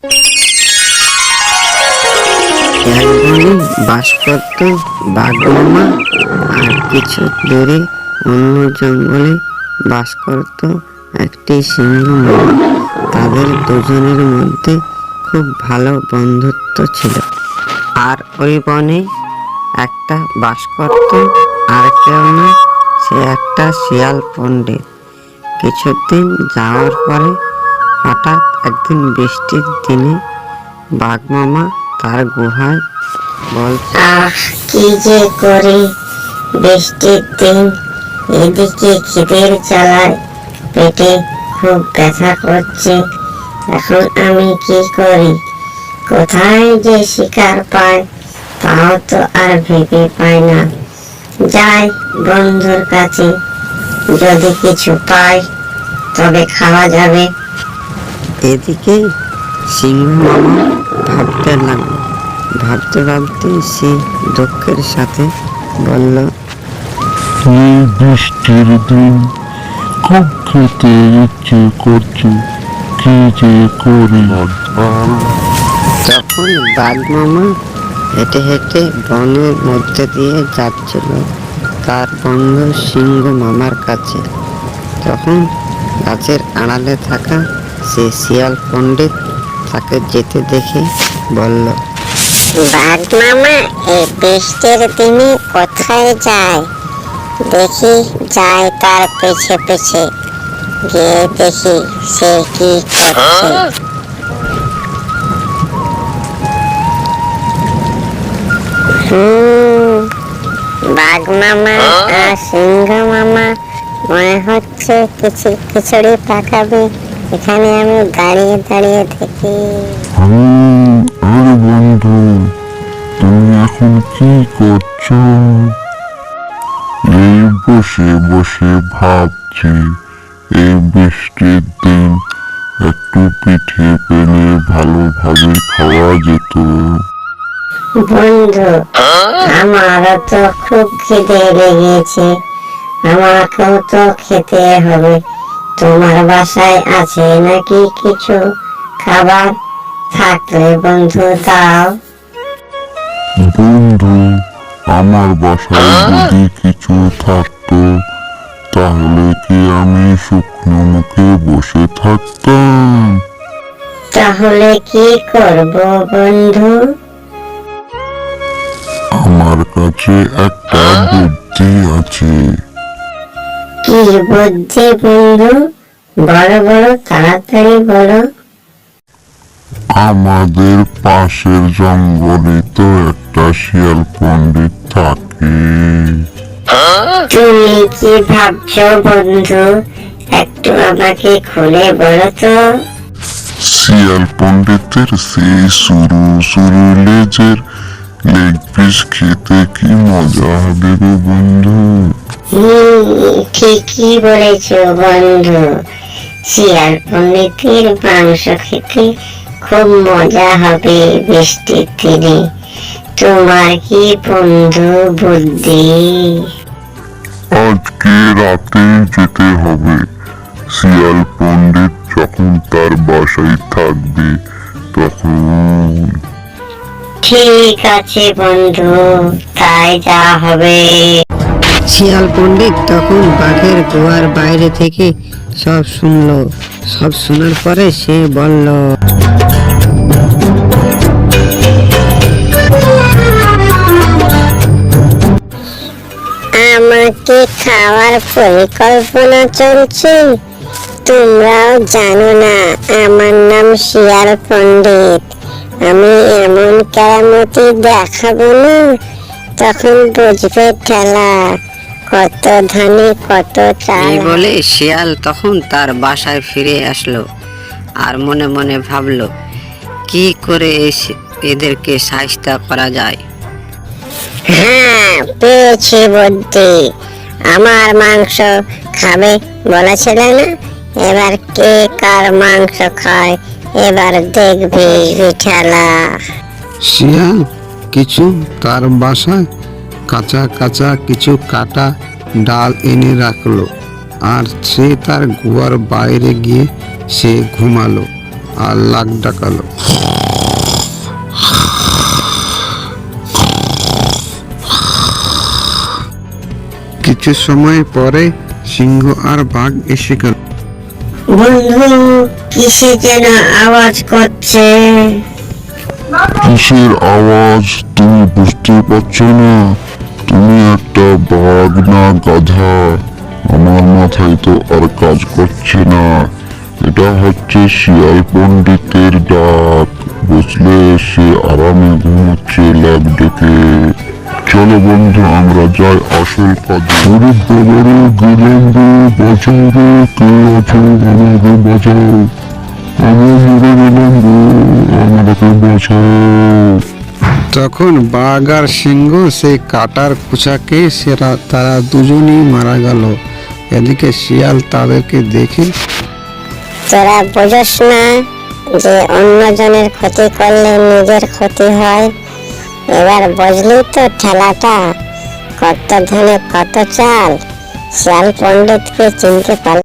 এক বনে বাস করত বাঘ মামা, আর কিছু দূরে অন্য জঙ্গলে বাস করত একটি সিংহ মামা। তাদের দুজনের মধ্যে খুব ভালো বন্ধুত্ব ছিল। আর ওই বনে একটা বাস করত আর কেউ না, সে একটা শিয়াল পণ্ডিত। কিছুদিন যাওয়ার পরে হঠাৎ একদিন বৃষ্টির দিনে বাঘ মামা তার গুহায় বলছে, কি যে করি বৃষ্টির দিন, এদিকে খিদের জ্বালায় পেটে খুব ব্যথা করছে। এখন আমি কি করি? কোথায় যে শিকার পায় তাও তো আর ভেবে পাই না। যাই বন্ধুর কাছে, যদি কিছু পাই তবে খাওয়া যাবে। এদিকে সিংহ মামা ভাবতে লাগলো। ভাবতে ভাবতে সে দুঃখের সাথে বলল, এই বৃষ্টির দিন খুব খেতে ইচ্ছে করছে, কি যে করি। তখন বাঘ মামা হেঁটে হেঁটে বনের মধ্যে দিয়ে যাচ্ছিল তার বন্ধু সিংহ মামার কাছে। তখন গাছের আড়ালে থাকা সে শিয়াল পণ্ডিত তাকে যেতে দেখে বলল, বাঘ মামা এই বৃষ্টির দিনে কোথায় যায়? দেখি যাই তার পেছে পেছে, গিয়ে দেখি সে কি করছে। বাঘ মামা আর সিংহ মামা মনে হচ্ছে কিছু খিচুড়ি পাকাবে। এখানে আমি দাঁড়িয়ে দাঁড়িয়ে দেখি। আরে বন্ধু, তুমি এখন কি করছো? এই বসে বসে ভাবছি, এই বৃষ্টির দিন একটু পিঠে পেলে ভালোভাবে খাওয়া যেত। বন্ধু, আমারও তো খুব খিদে লেগেছে, আমাকেও তো খেতে হবে। তোমার বাসায় আছে নাকি কিছু খাবার? থাকলে বন্ধু দাও। বন্ধু, আমার বাসায় যদি কিছু থাকতো তাহলে কি আমি শুকনো মুখে বসে থাকতাম? তাহলে কি করব বন্ধু? আমার কাছে একটা বুদ্ধি আছে। কি বুদ্ধি বন্ধু? বড় বড়, তাড়াতাড়ি বলো। আমাদের পাশের জঙ্গলে তো একটা শিয়াল পণ্ডিত থাকে। তুমি কি ভাবছো বন্ধু? একটু আমাকে খুলে বলো তো। শিয়াল পণ্ডিতের সেই সরু সরু লেজের লেগ পিস খেতে কি মজা হবে গো বন্ধু। ঠিকই বলেছো বন্ধু, শিয়াল পণ্ডিতের মাংস খেতে খুব মজা হবে বৃষ্টির দিনে। তোমার কি বন্ধু বুদ্ধি? আজকে রাতেই যেতে হবে। শিয়াল পণ্ডিত যখন তার বাসায় থাকবে তখন। ঠিক আছে বন্ধু, তাই যা হবে। শিয়াল পণ্ডিত তখন বাঘের গুহার বাইরে থেকে সব শুনলো। সব শোনার পরে সে বলল, আমাকে খাওয়ার পরিকল্পনা চলছে। তোমরাও জানো না আমার নাম শিয়াল পণ্ডিত। আমি এমন কেরামতি দেখাবো না, তখন বুঝবে ঠেলা। কত ধানে কত চাল। এই বলে শিয়াল তখন তার বাসায় ফিরে আসলো আর মনে মনে ভাবলো কি করে এদেরকে শায়েস্তা করা যায়। হ্যাঁ, পেয়েছি বুদ্ধি। আমার মাংস খাবে বলেছিলে না? এবার কে কার মাংস খায় এবার দেখবি ঠেলা। শিয়াল কিছু তার বাসায় কাঁচা কাঁচা কিছু কাটা ডাল এনে রাখলো, আর সে তার গুহার বাইরে গিয়ে সে ঘুমালো। আর লাখ ডাকালো। কিছু সময় পরে সিংহ আর বাঘ এসে গেল। বন্ধু, কিসে যেন আওয়াজ করছে? কিসের আওয়াজ তুমি বুঝতে পারছো না? তুমি একটা বাঘ না গাধা? আমার মাথায় তো আর কাজ করছে না। এটা হচ্ছে শিয়াল পণ্ডিতের ডাক, বুঝলে? সে আরামে ঘুমোচ্ছে ল্যাব ডেকে। চলো বন্ধু, আমরা যাই আসল কাজে। ওরে বাবারে, গেলাম রে, বাঁচাও রে, কে আছো? আমাকে বাঁচাও, আমি মরে গেলাম রে, আমাকে বাঁচাও। তখন বাঘ আর সিংহ সেই কাটার কুচাকে তারা দুজনেই মারা গেল। এদিকে শিয়াল তাদেরকে দেখে, তোরা বোঝস না যে অন্যজনের ক্ষতি করলে নিজের ক্ষতি হয়? এবার বুঝলি তো ঠেলাটা? কত ধানে কত চাল। শিয়াল পণ্ডিতকে চিনতে পারল।